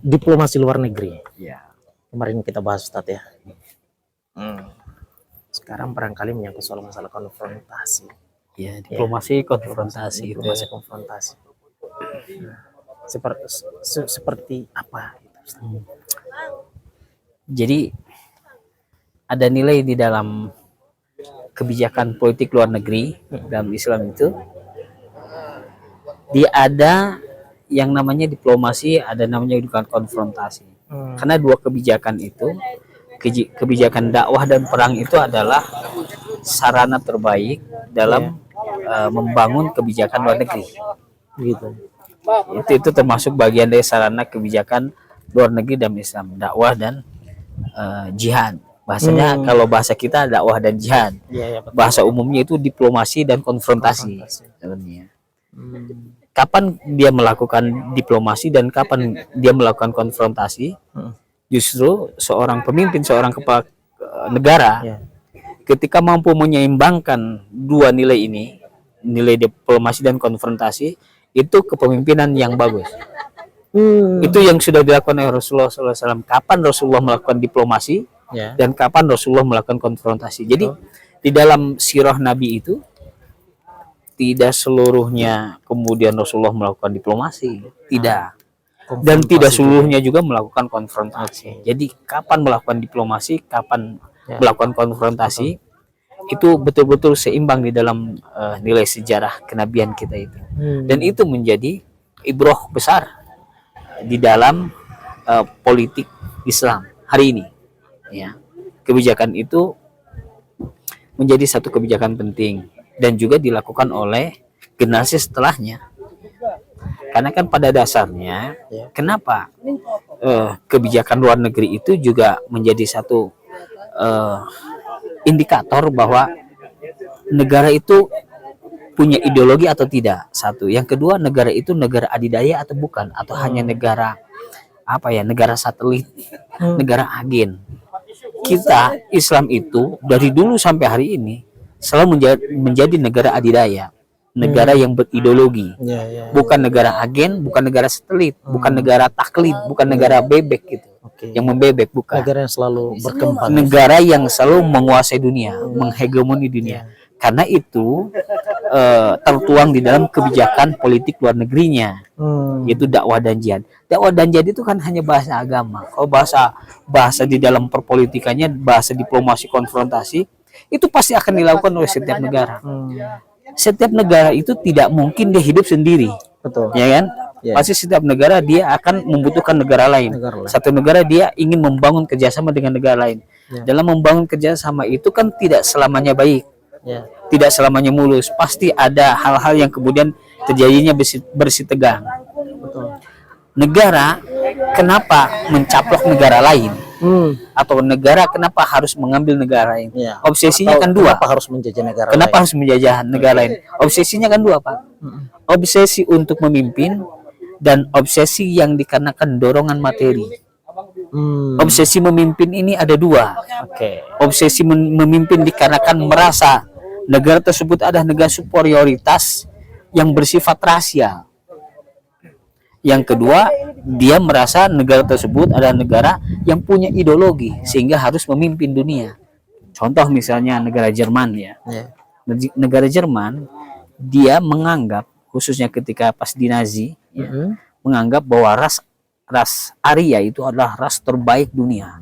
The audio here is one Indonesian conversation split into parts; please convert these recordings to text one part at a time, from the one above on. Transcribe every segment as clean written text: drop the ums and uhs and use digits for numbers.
diplomasi luar negeri. Ya. Kemarin kita bahas Ustadz ya. Sekarang barangkali menyangkut soal masalah konfrontasi. Ya, diplomasi konfrontasi. Diplomasi konfrontasi. Seperti apa? Jadi ada nilai di dalam kebijakan politik luar negeri dalam Islam itu, dia ada yang namanya diplomasi, ada namanya juga konfrontasi. Karena dua kebijakan itu, kebijakan dakwah dan perang itu adalah sarana terbaik dalam membangun kebijakan luar negeri. Gitu. Itu termasuk bagian dari sarana kebijakan luar negeri dalam Islam, dakwah dan jihad. Bahasanya kalau bahasa kita dakwah dan jihad. Ya, bahasa umumnya itu diplomasi dan konfrontasi. Sebenarnya. Kapan dia melakukan diplomasi dan kapan dia melakukan konfrontasi? Justru seorang pemimpin, seorang kepala negara, ketika mampu menyeimbangkan dua nilai ini, nilai diplomasi dan konfrontasi, itu kepemimpinan yang bagus. Itu yang sudah dilakukan oleh Rasulullah SAW. Kapan Rasulullah melakukan diplomasi dan kapan Rasulullah melakukan konfrontasi. Jadi di dalam sirah Nabi itu tidak seluruhnya kemudian Rasulullah melakukan diplomasi, tidak. Dan tidak seluruhnya juga melakukan konfrontasi. Jadi kapan melakukan diplomasi, kapan melakukan konfrontasi, itu betul-betul seimbang di dalam nilai sejarah kenabian kita itu. Dan itu menjadi ibrah besar di dalam politik Islam hari ini. Ya, kebijakan itu menjadi satu kebijakan penting dan juga dilakukan oleh generasi setelahnya. Karena kan pada dasarnya, kenapa kebijakan luar negeri itu juga menjadi satu indikator bahwa negara itu punya ideologi atau tidak. Satu, yang kedua, negara itu negara adidaya atau bukan, atau hanya negara negara satelit, negara agen. Kita Islam itu dari dulu sampai hari ini selalu menjadi negara adidaya, negara yang berideologi, bukan negara agen, bukan negara satelit, bukan negara taklid, bukan negara bebek gitu, yang membebek, bukan. Negara yang selalu berkembang, negara yang selalu menguasai dunia, menghegemoni dunia. Karena itu tertuang di dalam kebijakan politik luar negerinya, yaitu dakwah dan jihad. Dakwah dan jihad itu kan hanya bahasa agama. Kalau bahasa di dalam perpolitikannya, bahasa diplomasi konfrontasi, itu pasti akan dilakukan oleh setiap negara. Setiap negara itu tidak mungkin dia hidup sendiri, betul, ya kan? Pasti setiap negara dia akan membutuhkan negara lain. Satu negara dia ingin membangun kerjasama dengan negara lain. Dalam membangun kerjasama itu kan tidak selamanya baik. Tidak selamanya mulus, pasti ada hal-hal yang kemudian terjadinya bersih tegang. Negara kenapa mencaplok negara lain? Atau negara kenapa harus mengambil negara lain? Obsesinya kan dua. Kenapa harus menjajah negara lain? Kenapa harus menjajah negara lain? Obsesinya kan dua, Pak. Obsesi untuk memimpin dan obsesi yang dikarenakan dorongan materi. Obsesi memimpin ini ada dua. Obsesi memimpin dikarenakan merasa negara tersebut adalah negara superioritas yang bersifat rasial. Yang kedua, dia merasa negara tersebut adalah negara yang punya ideologi sehingga harus memimpin dunia. Contoh misalnya negara Jerman ya. Negara Jerman dia menganggap, khususnya ketika pas di Nazi, menganggap bahwa ras Arya itu adalah ras terbaik dunia.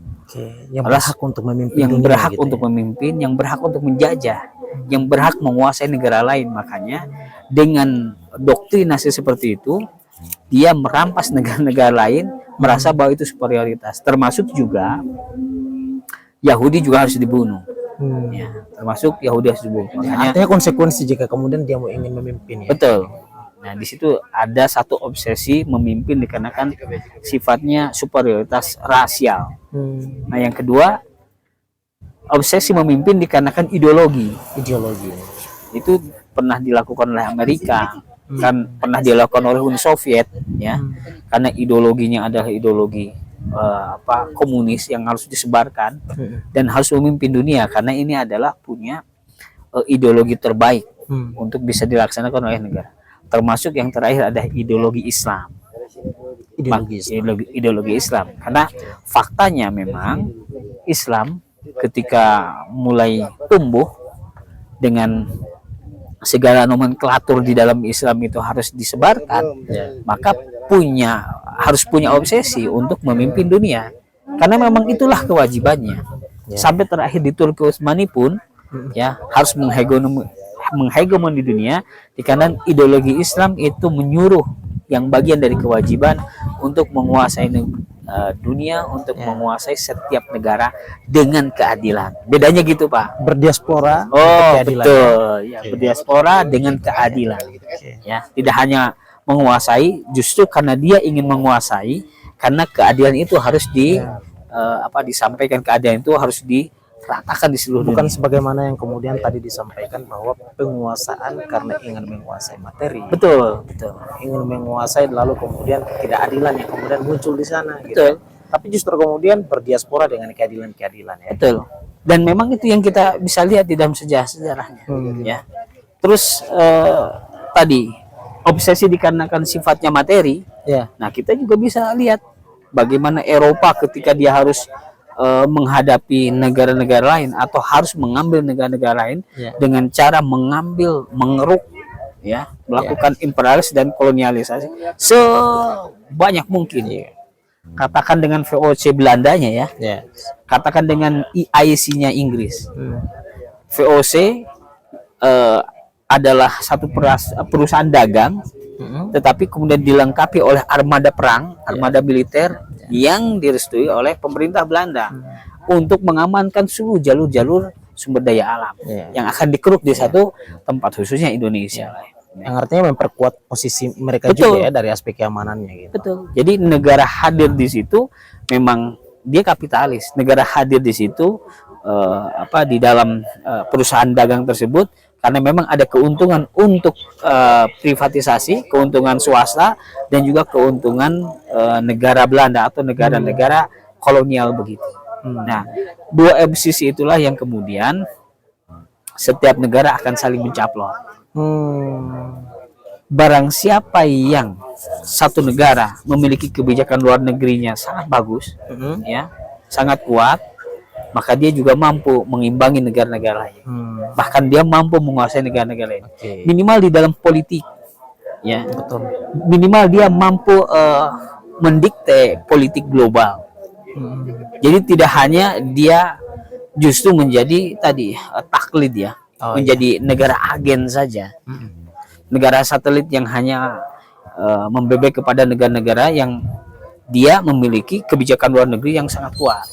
Yang berhak untuk memimpin, yang berhak untuk memimpin, yang berhak untuk menjajah, yang berhak menguasai negara lain. Makanya dengan doktrinasi seperti itu, dia merampas negara-negara lain, merasa bahwa itu superioritas. Termasuk juga Yahudi juga harus dibunuh. Termasuk Yahudi harus dibunuh. Makanya, artinya konsekuensi jika kemudian dia mau ingin memimpin. Betul. Nah, di situ ada satu obsesi memimpin dikarenakan sifatnya superioritas rasial. Nah, yang kedua, obsesi memimpin dikarenakan ideologi. Itu pernah dilakukan oleh Amerika, kan pernah dilakukan oleh Uni Soviet, ya. Karena ideologinya adalah ideologi komunis yang harus disebarkan dan harus memimpin dunia, karena ini adalah punya ideologi terbaik untuk bisa dilaksanakan oleh negara. Termasuk yang terakhir ada ideologi Islam. Ideologi Islam. ideologi Islam. Karena faktanya memang Islam ketika mulai tumbuh dengan segala nomenklatur di dalam Islam itu harus disebarkan, maka harus punya obsesi untuk memimpin dunia. Karena memang itulah kewajibannya. Sampai terakhir di Turki Utsmani pun ya harus menghegemoni di dunia, dikarenakan ideologi Islam itu menyuruh yang bagian dari kewajiban untuk menguasai dunia, untuk menguasai setiap negara dengan keadilan. Bedanya gitu, Pak. Berdiaspora, Oh, keadilan. betul. Ya, berdiaspora dengan keadilan. Ya, tidak hanya menguasai, justru karena dia ingin menguasai, karena keadilan itu harus disampaikan, keadilan itu harus diratakan di seluruh Bukan dunia. sebagaimana yang kemudian tadi disampaikan bahwa penguasaan karena ingin menguasai materi, Betul, betul. ingin menguasai, lalu kemudian ketidakadilan yang kemudian muncul di sana. Betul. Gitu. Tapi justru kemudian berdiaspora dengan keadilan-keadilan ya. Betul. Dan memang itu yang kita bisa lihat di dalam sejarah-sejarahnya. Ya. Terus tadi obsesi dikarenakan sifatnya materi. Ya. Nah, kita juga bisa lihat bagaimana Eropa ketika dia harus menghadapi negara-negara lain atau harus mengambil negara-negara lain dengan cara mengeruk, ya, melakukan imperialis dan kolonialisasi sebanyak mungkin. Katakan dengan VOC Belandanya ya, katakan dengan IIC-nya Inggris. VOC adalah satu perusahaan dagang, tetapi kemudian dilengkapi oleh armada perang, armada militer yang direstui oleh pemerintah Belanda untuk mengamankan seluruh jalur-jalur sumber daya alam yang akan dikeruk di satu tempat, khususnya Indonesia. Yang artinya memperkuat posisi mereka Betul. juga ya dari aspek keamanannya gitu. Betul. Jadi negara hadir di situ memang dia kapitalis. Negara hadir di situ di dalam perusahaan dagang tersebut karena memang ada keuntungan untuk privatisasi, keuntungan swasta dan juga keuntungan negara Belanda atau negara-negara kolonial begitu. Nah, dua sisi itulah yang kemudian setiap negara akan saling mencaplok. Barang siapa yang satu negara memiliki kebijakan luar negerinya sangat bagus, ya, sangat kuat, maka dia juga mampu mengimbangi negara-negara lain. Bahkan dia mampu menguasai negara-negara lain. Minimal di dalam politik, ya, Betul. minimal dia mampu mendikte politik global. Jadi tidak hanya dia justru menjadi tadi taklid ya, menjadi negara agen saja, negara satelit yang hanya membebek kepada negara-negara yang dia memiliki kebijakan luar negeri yang sangat kuat.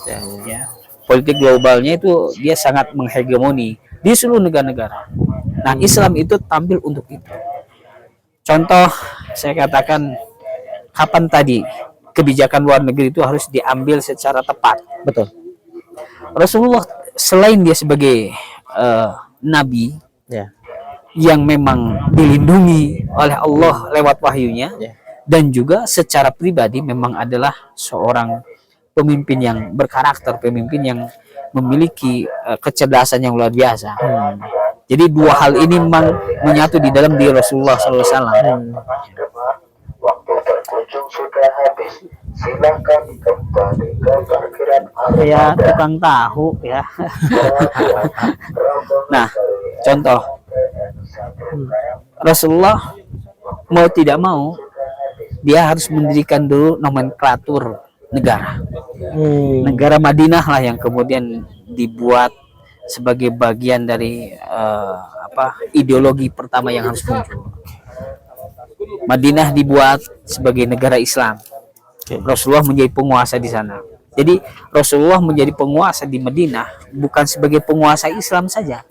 Ya. Politik globalnya itu dia sangat menghegemoni di seluruh negara-negara. Nah, Islam itu tampil untuk itu. Contoh, saya katakan kapan tadi kebijakan luar negeri itu harus diambil secara tepat. Betul. Rasulullah selain dia sebagai nabi yang memang dilindungi oleh Allah lewat wahyunya, dan juga secara pribadi memang adalah seorang pemimpin yang berkarakter, pemimpin yang memiliki kecerdasan yang luar biasa. Jadi dua hal ini memang menyatu di dalam diri Rasulullah SAW. Waktu berkunjung sudah habis. Silakan kembali ke parkiran Ya, tukang tahu ya. Nah, contoh Rasulullah mau tidak mau dia harus mendirikan dulu nomenklatur negara. Negara Madinah lah yang kemudian dibuat sebagai bagian dari ideologi pertama yang harus muncul. Madinah dibuat sebagai negara Islam. Rasulullah menjadi penguasa di sana. Jadi Rasulullah menjadi penguasa di Madinah bukan sebagai penguasa Islam saja,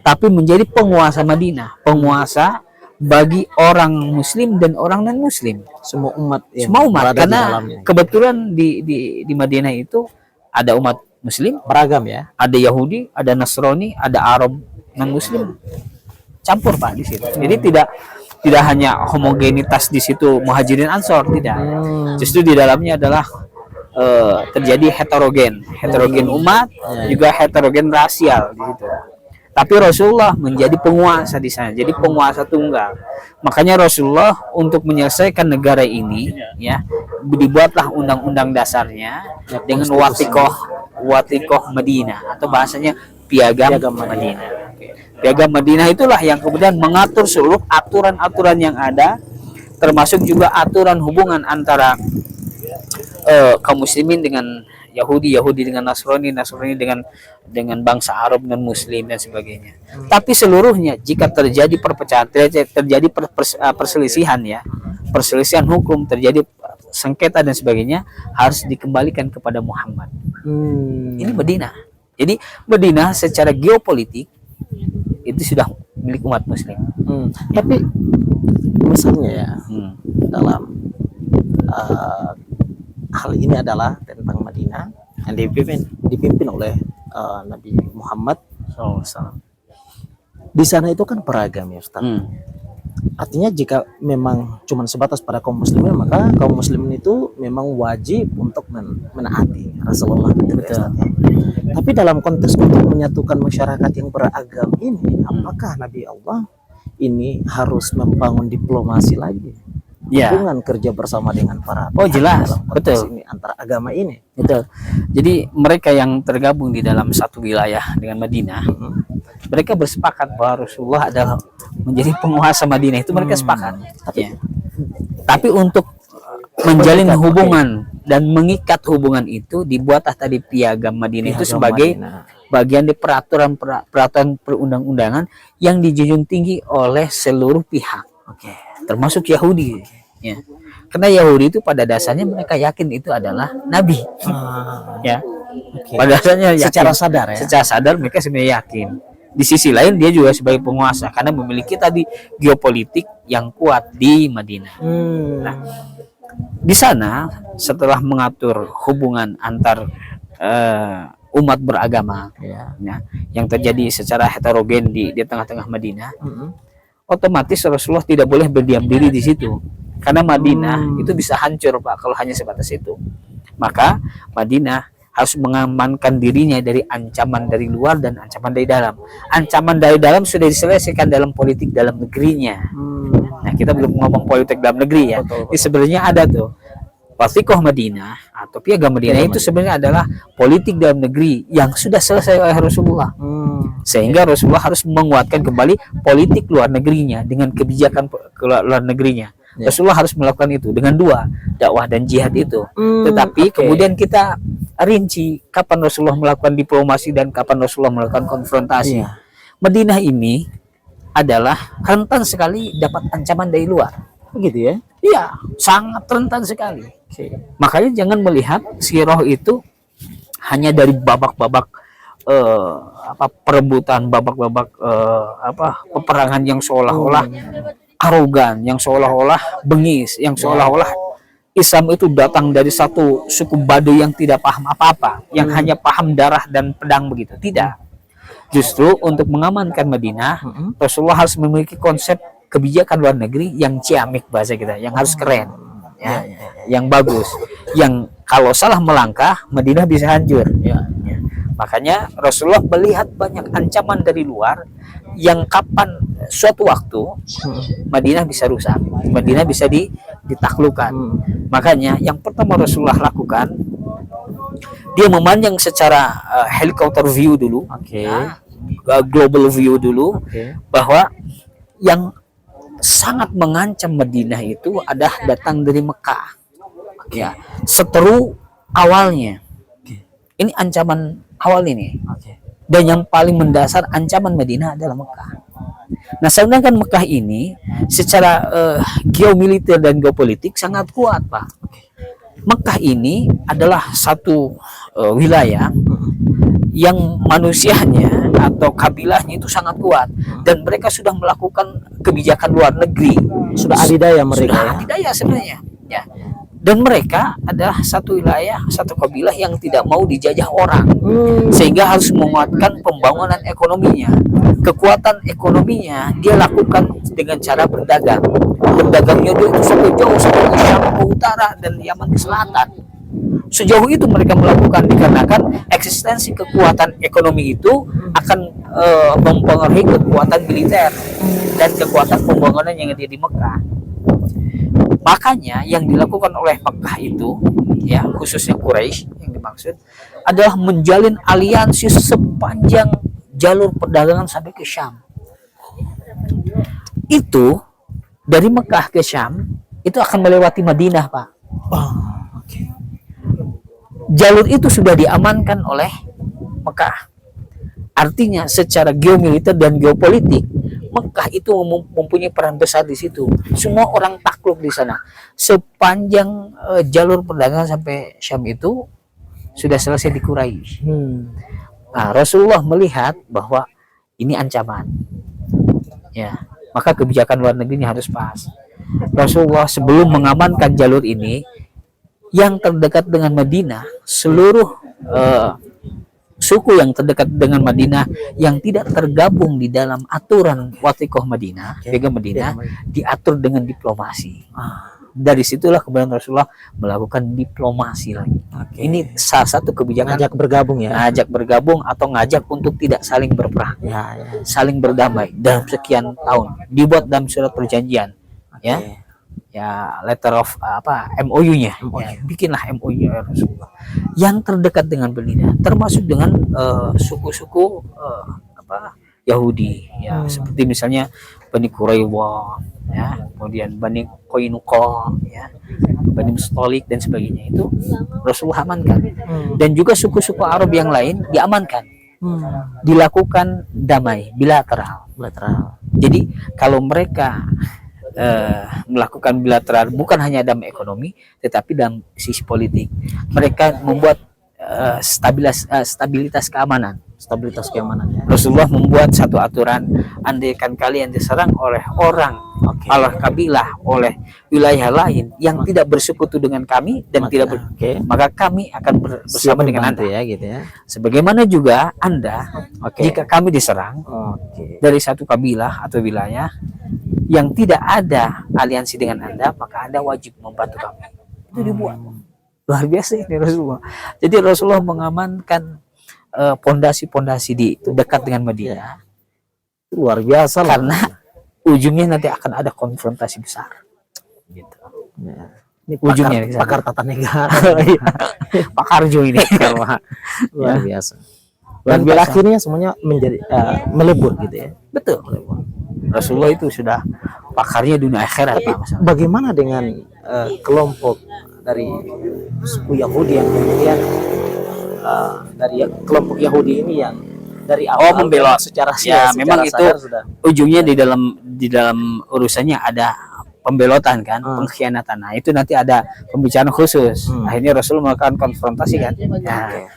tapi menjadi penguasa Madinah, penguasa bagi orang Muslim dan orang non Muslim, Semua umat yang semua umat. berada di Karena dalamnya. kebetulan di Madinah itu ada umat Muslim, Beragam ya. ada Yahudi, ada Nasrani, ada Arab non Muslim, campur Pak di situ. Jadi tidak hanya homogenitas di situ Muhajirin Ansor, tidak. Justru di dalamnya adalah terjadi heterogen umat, juga heterogen rasial di situ. Tapi Rasulullah menjadi penguasa di sana, jadi penguasa tunggal. Makanya Rasulullah untuk menyelesaikan negara ini, ya, dibuatlah undang-undang dasarnya dengan watikoh Madinah, atau bahasanya piagam Madinah. Piagam Madinah itulah yang kemudian mengatur seluruh aturan-aturan yang ada, termasuk juga aturan hubungan antara kaum muslimin dengan Yahudi dengan Nasrani dengan bangsa Arab dan Muslim dan sebagainya. Tapi seluruhnya jika terjadi perpecahan, terjadi perselisihan, ya, perselisihan hukum, terjadi sengketa dan sebagainya, harus dikembalikan kepada Muhammad. Ini Madinah. Jadi Madinah secara geopolitik itu sudah milik umat Muslim. Tapi misalnya ya, dalam hal ini adalah tentang Madinah yang dipimpin oleh Nabi Muhammad SAW. Di sana itu kan beragam, ya Ustaz. Artinya jika memang cuma sebatas pada kaum muslimin, maka kaum muslimin itu memang wajib untuk menaati Rasulullah. Tapi dalam konteks untuk menyatukan masyarakat yang beragam ini, apakah Nabi Allah ini harus membangun diplomasi lagi? Ya. Hubungan kerja bersama dengan para jelas, dalam konteks betul. ini antara agama ini. Betul. Jadi mereka yang tergabung di dalam satu wilayah dengan Madinah, mereka bersepakat bahwa Rasulullah adalah menjadi penguasa Madinah, itu mereka sepakat. Ya. Tapi untuk menjalin hubungan dan mengikat hubungan itu, dibuatlah tadi piagam Madinah itu sebagai bagian dari peraturan perundang-undangan yang dijunjung tinggi oleh seluruh pihak. Termasuk Yahudi. Ya. Karena Yahudi itu pada dasarnya mereka yakin itu adalah nabi. Ya. Pada dasarnya yakin. Secara sadar, ya. Secara sadar mereka sebenarnya yakin. Di sisi lain dia juga sebagai penguasa karena memiliki tadi geopolitik yang kuat di Madinah. Nah, di sana setelah mengatur hubungan antar umat beragama, ya, yang terjadi secara heterogen di tengah-tengah Madinah, otomatis Rasulullah tidak boleh berdiam diri di situ. Karena Madinah itu bisa hancur, Pak, kalau hanya sebatas itu. Maka Madinah harus mengamankan dirinya dari ancaman dari luar dan ancaman dari dalam. Ancaman dari dalam sudah diselesaikan dalam politik dalam negerinya. Nah, kita belum ngomong politik dalam negeri, ya. Ini sebenarnya ada tuh. Watikoh Madinah atau piagam Madinah itu sebenarnya adalah politik dalam negeri yang sudah selesai oleh Rasulullah. Sehingga Rasulullah harus menguatkan kembali politik luar negerinya dengan kebijakan luar negerinya. Rasulullah harus melakukan itu dengan dua, dakwah dan jihad itu. Tetapi kemudian kita rinci kapan Rasulullah melakukan diplomasi dan kapan Rasulullah melakukan konfrontasi. Madinah ini adalah rentan sekali dapat ancaman dari luar. Begitu, ya? Iya, sangat rentan sekali. Makanya jangan melihat sirah itu hanya dari babak-babak perebutan, babak-babak peperangan yang seolah-olah arogan, yang seolah-olah bengis, yang seolah-olah Islam itu datang dari satu suku Baduy yang tidak paham apa-apa, yang hanya paham darah dan pedang begitu. Tidak. Justru untuk mengamankan Madinah, Rasulullah harus memiliki konsep kebijakan luar negeri yang ciamik bahasa kita, yang harus keren, ya, yang bagus, yang kalau salah melangkah Madinah bisa hancur. Makanya Rasulullah melihat banyak ancaman dari luar yang kapan suatu waktu Madinah bisa rusak, Madinah bisa ditaklukkan. Makanya yang pertama Rasulullah lakukan, dia memandang secara helikopter view dulu, global view dulu, bahwa yang sangat mengancam Madinah itu adalah datang dari Mekah. Ya, seteru awalnya. Ini ancaman awal ini. Dan yang paling mendasar ancaman Madinah adalah Mekah. Nah, sedangkan Mekah ini secara geomiliter dan geopolitik sangat kuat, Pak. Mekah ini adalah satu wilayah yang manusianya atau kabilahnya itu sangat kuat, dan mereka sudah melakukan kebijakan luar negeri, sudah adidaya mereka, sudah adidaya sebenarnya, ya. Dan mereka adalah satu wilayah, satu kabilah yang tidak mau dijajah orang, sehingga harus menguatkan pembangunan ekonominya. Kekuatan ekonominya dia lakukan dengan cara berdagang. Berdagangnya dia itu sampai jauh, sampai Syam ke utara dan Yaman ke selatan. Sejauh itu mereka melakukan dikarenakan eksistensi kekuatan ekonomi itu akan mempengaruhi kekuatan militer dan kekuatan pembangunan yang ada di Mekah. Makanya yang dilakukan oleh Mekah itu, ya khususnya Quraisy yang dimaksud adalah menjalin aliansi sepanjang jalur perdagangan sampai ke Syam. Itu dari Mekah ke Syam itu akan melewati Madinah, Pak. Oh, oke. Jalur itu sudah diamankan oleh Mekah. Artinya secara geomiliter dan geopolitik, Mekah itu mempunyai peran besar di situ. Semua orang takluk di sana. Sepanjang jalur perdagangan sampai Syam itu sudah selesai di Quraisy. Nah, Rasulullah melihat bahwa ini ancaman. Ya, maka kebijakan luar negerinya harus pas. Rasulullah sebelum mengamankan jalur ini, yang terdekat dengan Madinah, seluruh suku yang terdekat dengan Madinah yang tidak tergabung di dalam aturan Wathiqah Madinah, Piagam Madinah, diatur dengan diplomasi. Dari situlah kemudian Rasulullah melakukan diplomasi lagi. Ini salah satu kebijakan, Ngajak bergabung ya. ngajak bergabung atau ngajak untuk tidak saling berperang, Ya. saling berdamai dalam sekian tahun. Dibuat dalam surat perjanjian, ya letter of MOU-nya. Ya, bikinlah MOU Rasulullah yang terdekat dengan Madinah, termasuk dengan suku-suku Yahudi, ya seperti misalnya Bani Quraidah, ya kemudian Bani Qainuqa, ya Bani Mustalik dan sebagainya, itu Rasulullah amankan. Dan juga suku-suku Arab yang lain diamankan, dilakukan damai bilateral. Jadi kalau mereka melakukan bilateral bukan hanya dalam ekonomi tetapi dalam sisi politik, mereka membuat stabilitas keamanan. Ya. Rasulullah membuat satu aturan, andaikan kalian diserang oleh orang, oleh kabilah, oleh wilayah lain yang tidak bersekutu dengan kami dan maka kami akan bersama dengan Anda, ya, gitu ya. Sebagaimana juga Anda, jika kami diserang dari satu kabilah atau wilayah yang tidak ada aliansi dengan Anda, maka Anda wajib membantu kami. Itu dibuat. Luar biasa ini Rasulullah. Jadi Rasulullah mengamankan pondasi-pondasi di dekat dengan Madinah. Luar biasa loh. Karena ujungnya nanti akan ada konfrontasi besar. Gitu. Ya. Ini Ujungnya pakar tata negara. Pak Arjo ini. Luar biasa. Dan bila akhirnya semuanya menjadi melebur gitu ya. Betul. Rasulullah itu sudah pakarnya dunia akhirat. Bagaimana dengan kelompok dari suku Yahudi yang kemudian dari kelompok Yahudi ini yang dari awal membelot secara ya, memang itu sudah. Ujungnya di dalam urusannya ada pembelotan kan, pengkhianatan. Nah, itu nanti ada pembicaraan khusus. Akhirnya Rasulullah melakukan konfrontasi kan. Nah,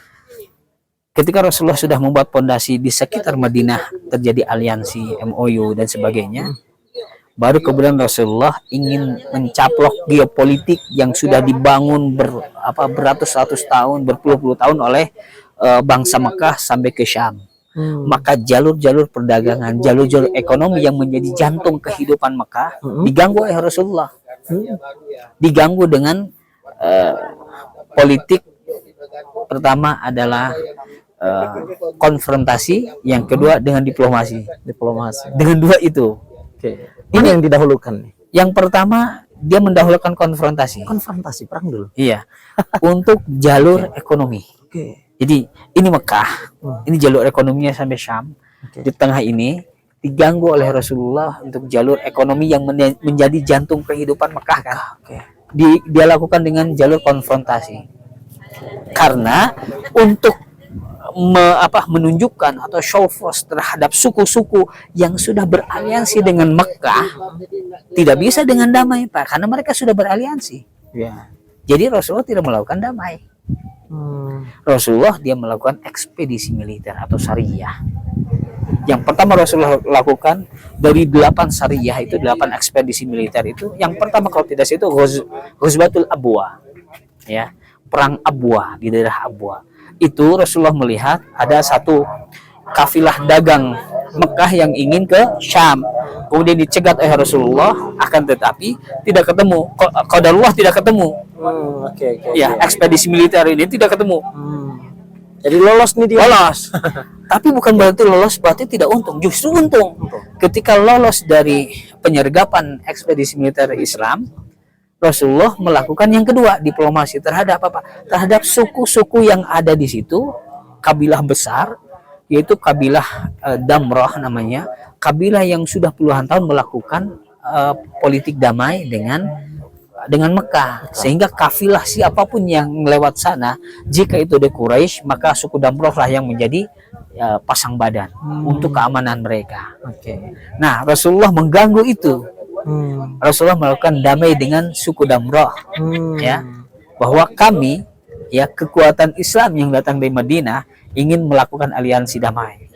ketika Rasulullah sudah membuat pondasi di sekitar Madinah, terjadi aliansi, MOU dan sebagainya, baru kemudian Rasulullah ingin mencaplok geopolitik yang sudah dibangun beratus-ratus tahun, berpuluh-puluh tahun oleh bangsa Mekah sampai ke Syam. Maka jalur-jalur perdagangan, jalur-jalur ekonomi yang menjadi jantung kehidupan Mekah diganggu oleh Rasulullah. Diganggu dengan politik. Pertama adalah konfrontasi, yang kedua dengan diplomasi. Dengan dua itu. Ini yang didahulukan nih. Yang pertama dia mendahulukan konfrontasi. Perang dulu. Iya. Untuk jalur ekonomi. Jadi ini Mekah, ini jalur ekonominya sampai Syam. Di tengah ini diganggu oleh Rasulullah untuk jalur ekonomi yang menjadi jantung kehidupan Mekah kan. Dia lakukan dengan jalur konfrontasi. Karena untuk menunjukkan atau show force terhadap suku-suku yang sudah beraliansi dengan Mekah, tidak bisa dengan damai, Pak, karena mereka sudah beraliansi. Jadi Rasulullah tidak melakukan damai. Rasulullah dia melakukan ekspedisi militer atau syariah. Yang pertama Rasulullah lakukan dari 8 syariah itu, 8 ekspedisi militer itu, yang pertama kalau tidak itu Ghazwatul Abwa, ya, perang Abwa di daerah Abwa. Itu Rasulullah melihat ada satu kafilah dagang Mekah yang ingin ke Syam. Kemudian dicegat oleh Rasulullah, akan tetapi tidak ketemu. Qadarullah tidak ketemu. Ya, ekspedisi militer ini tidak ketemu. Jadi lolos nih dia. Lolos. Tapi bukan berarti lolos berarti tidak untung. Justru untung. Ketika lolos dari penyergapan ekspedisi militer Islam, Rasulullah melakukan yang kedua, diplomasi terhadap apa? Terhadap suku-suku yang ada di situ, kabilah besar, yaitu kabilah Damrah namanya, kabilah yang sudah puluhan tahun melakukan politik damai dengan Mekah, sehingga kafilah siapapun yang lewat sana, jika itu dari Quraisy, maka suku Damrah lah yang menjadi pasang badan untuk keamanan mereka. Nah, Rasulullah mengganggu itu. Rasulullah melakukan damai dengan suku Damrah, ya, bahwa kami, ya, kekuatan Islam yang datang dari Madinah ingin melakukan aliansi damai.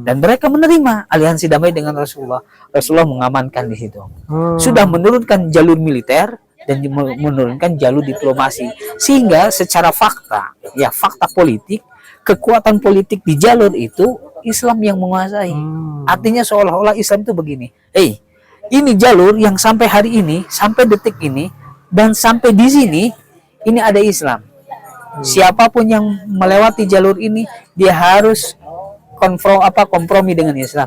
Dan mereka menerima aliansi damai dengan Rasulullah. Rasulullah mengamankan di situ. Sudah menurunkan jalur militer dan menurunkan jalur diplomasi, sehingga secara fakta, ya, fakta politik, kekuatan politik di jalur itu Islam yang menguasai. Artinya seolah-olah Islam itu begini, ini jalur yang sampai hari ini, sampai detik ini, dan sampai di sini, ini ada Islam. Siapapun yang melewati jalur ini, dia harus kompromi dengan Islam.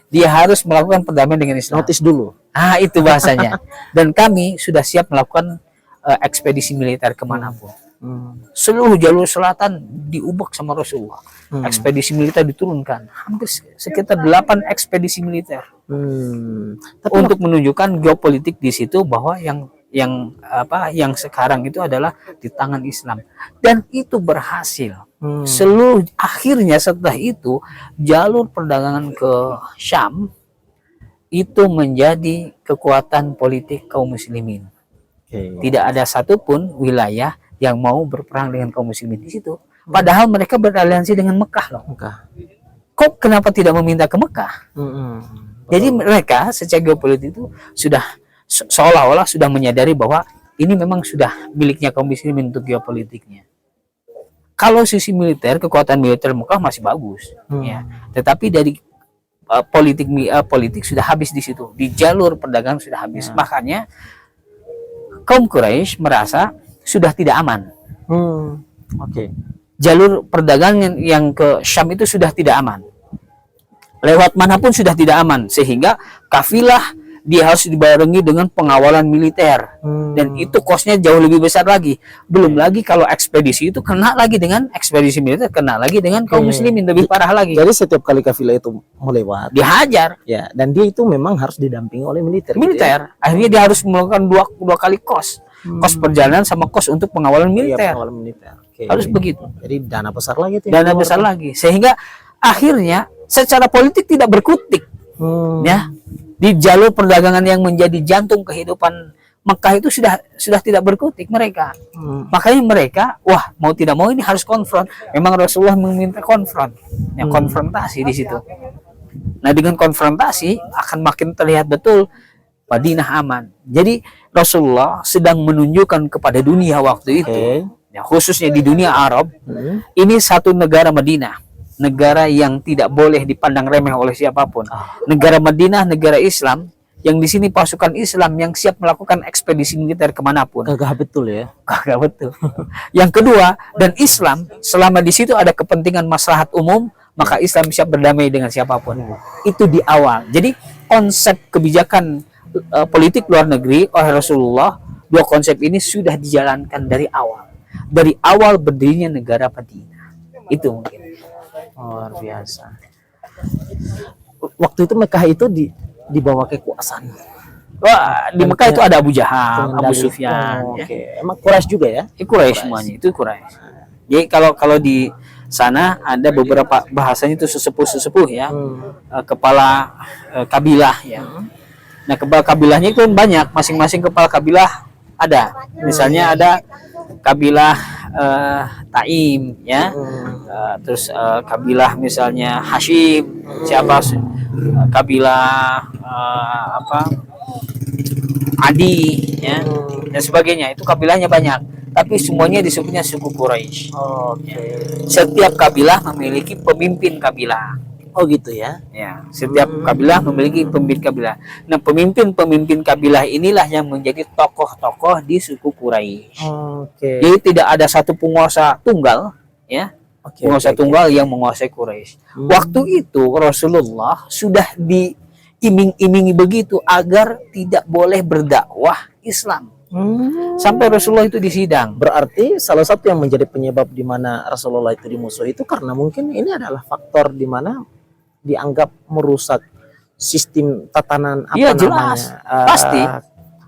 Dia harus melakukan perdamaian dengan Islam. Notis dulu. Itu bahasanya. Dan kami sudah siap melakukan ekspedisi militer kemanapun. Seluruh jalur selatan diubek sama Rasulullah. Ekspedisi militer diturunkan. Hampir sekitar 8 ekspedisi militer. Tapi untuk menunjukkan geopolitik di situ bahwa yang sekarang itu adalah di tangan Islam, dan itu berhasil. Seluruh akhirnya setelah itu jalur perdagangan ke Syam itu menjadi kekuatan politik kaum muslimin. Tidak ada satupun wilayah yang mau berperang dengan kaum muslimin di situ. Padahal mereka beraliansi dengan Mekah loh. Kok kenapa tidak meminta ke Mekah? Jadi mereka secara geopolitik itu sudah seolah-olah sudah menyadari bahwa ini memang sudah miliknya kaum muslimin untuk geopolitiknya. Kalau sisi militer, kekuatan militer Mekah masih bagus, ya. Tetapi dari politik sudah habis di situ, di jalur perdagangan sudah habis. Makanya kaum Quraisy merasa sudah tidak aman. Jalur perdagangan yang ke Syam itu sudah tidak aman. Lewat manapun sudah tidak aman, sehingga kafilah dia harus dibarengi dengan pengawalan militer, dan itu kosnya jauh lebih besar lagi. Belum lagi kalau ekspedisi itu kena lagi dengan ekspedisi militer, kena lagi dengan kaum muslimin, lebih parah lagi. Jadi setiap kali kafilah itu mau lewat, dihajar, ya, dan dia itu memang harus didampingi oleh militer. Gitu ya? Akhirnya dia harus melakukan dua kali kos perjalanan sama kos untuk pengawalan militer. Harus begitu. Jadi dana besar lagi tuh. Dana besar lagi, sehingga akhirnya secara politik tidak berkutik, ya. Di jalur perdagangan yang menjadi jantung kehidupan Mekah itu sudah tidak berkutik mereka. Makanya mereka, wah, mau tidak mau ini harus konfront. Memang Rasulullah meminta konfrontasi di situ. Nah, dengan konfrontasi akan makin terlihat betul Madinah aman. Jadi Rasulullah sedang menunjukkan kepada dunia waktu itu, ya, khususnya di dunia Arab, ini satu negara Madinah. Negara yang tidak boleh dipandang remeh oleh siapapun. Negara Madinah, negara Islam, yang di sini pasukan Islam yang siap melakukan ekspedisi militer kemanapun. Gagah betul ya. Gagah betul. Yang kedua, dan Islam selama di situ ada kepentingan maslahat umum, maka Islam siap berdamai dengan siapapun. Itu di awal. Jadi konsep kebijakan politik luar negeri oleh Rasulullah, dua konsep ini sudah dijalankan dari awal. Dari awal berdirinya negara Madinah. Itu mungkin. Luar biasa. Waktu itu Mekah itu di bawah kekuasaan. Wah, di Mekah itu ada Abu Jahal, Abu Sufyan. Emang Quraisy juga ya? Quraisy semuanya, itu Quraisy. Jadi kalau di sana ada beberapa bahasanya itu sesepuh ya, kepala kabilah ya. Nah, kepala kabilahnya itu banyak, masing-masing kepala kabilah ada. Misalnya ada kabilah Taim ya, terus kabilah misalnya Hashim, kabilah Adi ya, dan sebagainya. Itu kabilahnya banyak, tapi semuanya disebutnya suku Quraisy. Setiap kabilah memiliki pemimpin kabilah. Oh gitu ya. Ya, setiap kabilah memiliki pemimpin kabilah. Nah, pemimpin kabilah inilah yang menjadi tokoh-tokoh di suku Quraisy. Oke. Jadi tidak ada satu penguasa tunggal, ya, Oke. penguasa oke. tunggal yang menguasai Quraisy. Waktu itu Rasulullah sudah diiming-imingi begitu agar tidak boleh berdakwah Islam. Sampai Rasulullah itu disidang. Berarti salah satu yang menjadi penyebab di mana Rasulullah itu dimusuhi itu karena mungkin ini adalah faktor di mana dianggap merusak sistem tatanan apa Iya, namanya? jelas. Pasti.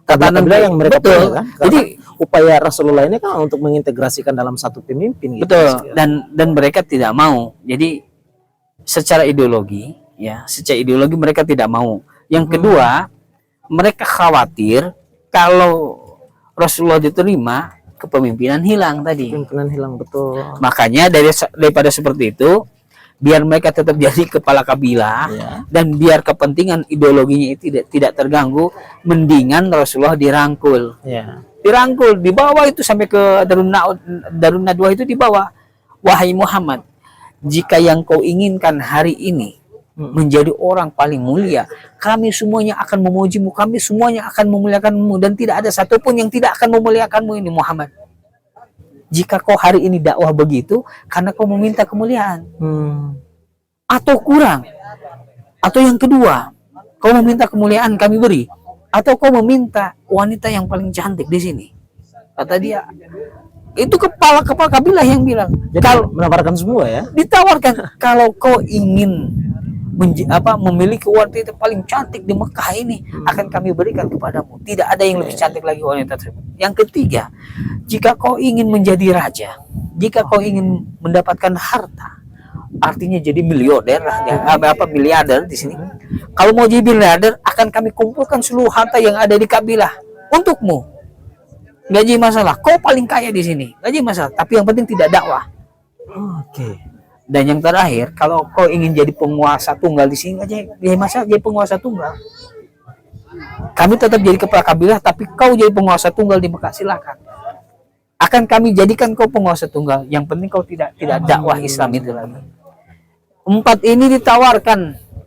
Tatanan yang mereka betul. punya kan. Jadi upaya Rasulullah ini kan untuk mengintegrasikan dalam satu pemimpin gitu. betul, dan mereka tidak mau. Jadi secara ideologi, ya, secara ideologi mereka tidak mau. Yang kedua, mereka khawatir kalau Rasulullah diterima, kepemimpinan hilang tadi. Pimpinan hilang betul. Makanya daripada seperti itu, biar mereka tetap jadi kepala kabilah, Ya. dan biar kepentingan ideologinya itu tidak terganggu, mendingan Rasulullah dirangkul. Ya. Dirangkul, dibawa itu sampai ke Darun Nadwa itu dibawa. Wahai Muhammad, jika yang kau inginkan hari ini menjadi orang paling mulia, kami semuanya akan memujimu, kami semuanya akan memuliakanmu, dan tidak ada satupun yang tidak akan memuliakanmu ini Muhammad. Jika kau hari ini dakwah begitu karena kau meminta kemuliaan, atau kurang, atau yang kedua, kau meminta kemuliaan kami beri, atau kau meminta wanita yang paling cantik di sini, kata dia. Itu kepala kabilah yang bilang. Jadi Kalau menawarkan semua ya. ditawarkan, kalau kau ingin memiliki wanita paling cantik di Mekah ini, akan kami berikan kepadamu. Tidak ada yang lebih cantik lagi wanita tersebut. Yang ketiga, jika kau ingin menjadi raja, jika kau ingin mendapatkan harta, artinya jadi miliarder, miliarder di sini. Kalau mau jadi miliarder, akan kami kumpulkan seluruh harta yang ada di kabilah untukmu. Gak jadi masalah. Kau paling kaya di sini, gak jadi masalah. Tapi yang penting tidak dakwah. Oke. Dan yang terakhir, kalau kau ingin jadi penguasa tunggal di sini aja, ya masa jadi penguasa tunggal. Kami tetap jadi kepala kabilah, tapi kau jadi penguasa tunggal di Mekah, silakan. Akan kami jadikan kau penguasa tunggal. Yang penting kau tidak dakwah Islam itu lagi. 4 ini ditawarkan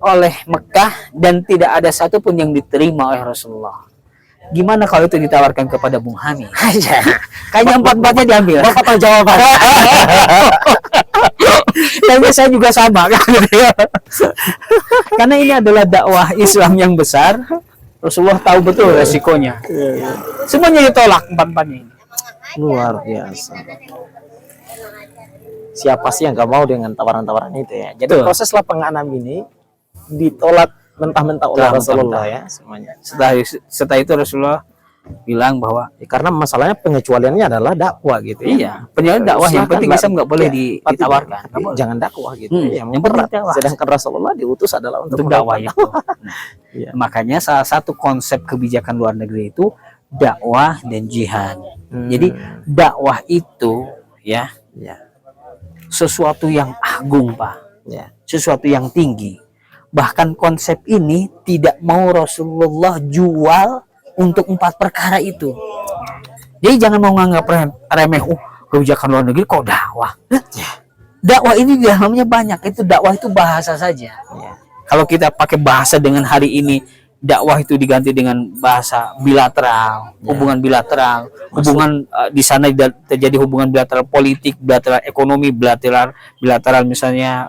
oleh Mekah dan tidak ada satupun yang diterima oleh Rasulullah. Gimana kalau itu ditawarkan kepada Bung Hani? Kayaknya 4-4-nya diambil. Bapak tahu jawaban. Kayaknya saya juga sama. Karena ini adalah dakwah Islam yang besar. Rasulullah tahu betul resikonya. Semuanya ditolak 4-4-nya ini. Luar biasa. Siapa sih yang gak mau dengan tawaran-tawaran itu ya? Jadi Betul. proses lapangan 6 ini ditolak mentah-mentah oleh Rasulullah ya semuanya. Setelah itu Rasulullah bilang bahwa Karena masalahnya pengecualiannya adalah dakwah gitu ya. iya, penjualan dakwah yang penting Islam nggak boleh Tapi ditawarkan. Nggak boleh. jangan dakwah gitu. Yang yang penting dakwah. Sedangkan Rasulullah diutus adalah untuk dakwah melakukan itu. Nah, Iya. makanya salah satu konsep kebijakan luar negeri itu dakwah dan jihad. Jadi dakwah itu ya Ya. sesuatu yang agung, Pak. Ya. Sesuatu yang tinggi. Bahkan konsep ini tidak mau Rasulullah jual untuk 4 perkara itu. Jadi jangan mau nganggap remeh, kebijakan luar negeri kok dakwah. Dakwah ini di dalamnya banyak. Itu dakwah itu bahasa saja. Ya. Kalau kita pakai bahasa dengan hari ini, dakwah itu diganti dengan bahasa bilateral, hubungan bilateral, hubungan di sana terjadi hubungan bilateral politik, bilateral ekonomi, bilateral misalnya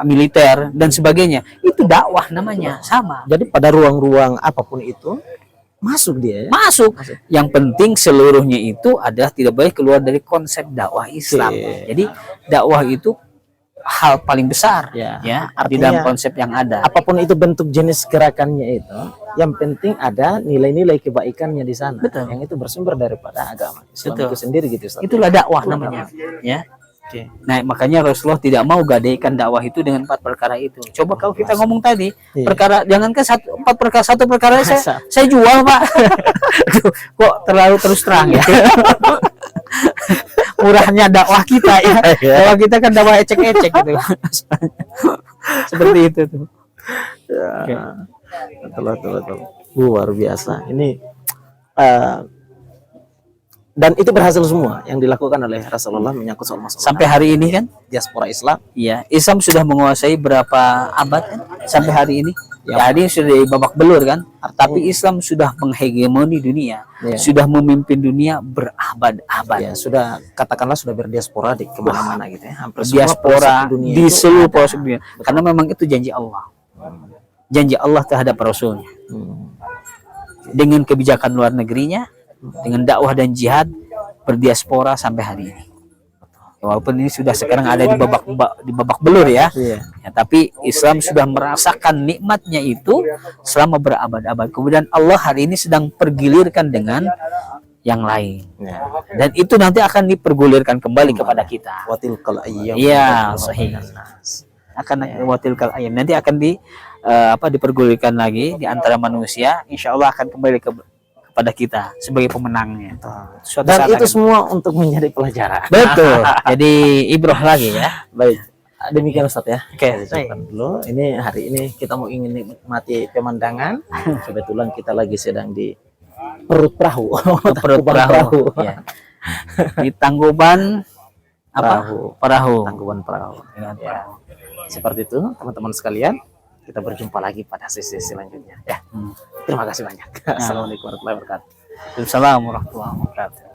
militer dan sebagainya. Itu dakwah namanya, sama. Jadi pada ruang-ruang apapun itu masuk dia ya. Masuk. Yang penting seluruhnya itu adalah tidak boleh keluar dari konsep dakwah Islam. Oke. Jadi dakwah itu hal paling besar Ya, di artinya dalam konsep yang ada. apapun itu bentuk jenis gerakannya itu, yang penting ada nilai-nilai kebaikannya di sana. Betul. Yang itu bersumber daripada agama Islam Betul. itu sendiri gitu Ustaz. Itulah dakwah namanya, ya. Oke. Nah, makanya Rasulullah tidak mau gadaikan dakwah itu dengan 4 perkara itu. Coba kalau kita ngomong tadi, Iya. perkara jangankan 4 perkara saya jual, Pak. Aduh, kok terlalu terus terang ya. Murahnya dakwah kita ya. Dakwah kita kan dakwah ecek-ecek gitu. Seperti itu tuh. Ya. Oke. Betul. Luar biasa. Ini Dan itu berhasil semua yang dilakukan oleh Rasulullah menyangkut soal masalah Sampai hari ini kan, diaspora Islam. iya, Islam sudah menguasai berapa abad kan sampai hari ini. Ya, hari ini sudah di babak belur kan, tapi Islam sudah menghegemoni dunia, Ya. sudah memimpin dunia berabad-abad. Ya, sudah katakanlah sudah berdiaspora di kemana-mana gitu ya. Hampir semua Diaspora pelosok dunia di itu seluruh ada. pelosok dunia. Karena memang itu janji Allah. Janji Allah terhadap Rasulnya. Hmm. Dengan kebijakan luar negerinya, dengan dakwah dan jihad, berdiaspora sampai hari ini. Walaupun ini sudah sekarang ada di babak belur ya. Iya. Ya, tapi Islam sudah merasakan nikmatnya itu selama berabad-abad. Kemudian Allah hari ini sedang pergilirkan dengan yang lain. Ya. Dan itu nanti akan dipergulirkan kembali kepada kita. Watilkal ayyam. Iya, sahih. Akan watilkal ayam. Nanti akan dipergulirkan lagi di antara manusia. Insya Allah akan kembali kepada kita sebagai pemenangnya. Suatu Dan saat itu akan- semua untuk menjadi pelajaran. betul. Jadi ibrah lagi ya. Baik. Demikian Ustaz ya. Oke, Kita ucapkan dulu. Ini hari ini kita mau ingin nikmati pemandangan. Kebetulan kita lagi sedang di perut perahu. perut perahu. Ya. Di Tangkuban Perahu. Perahu. Tangkuban perahu. Dengan Ya. perahu. Seperti itu, teman-teman sekalian. Kita berjumpa lagi pada sesi selanjutnya. Ya. Terima kasih banyak. Assalamualaikum warahmatullahi wabarakatuh. Assalamualaikum warahmatullahi wabarakatuh.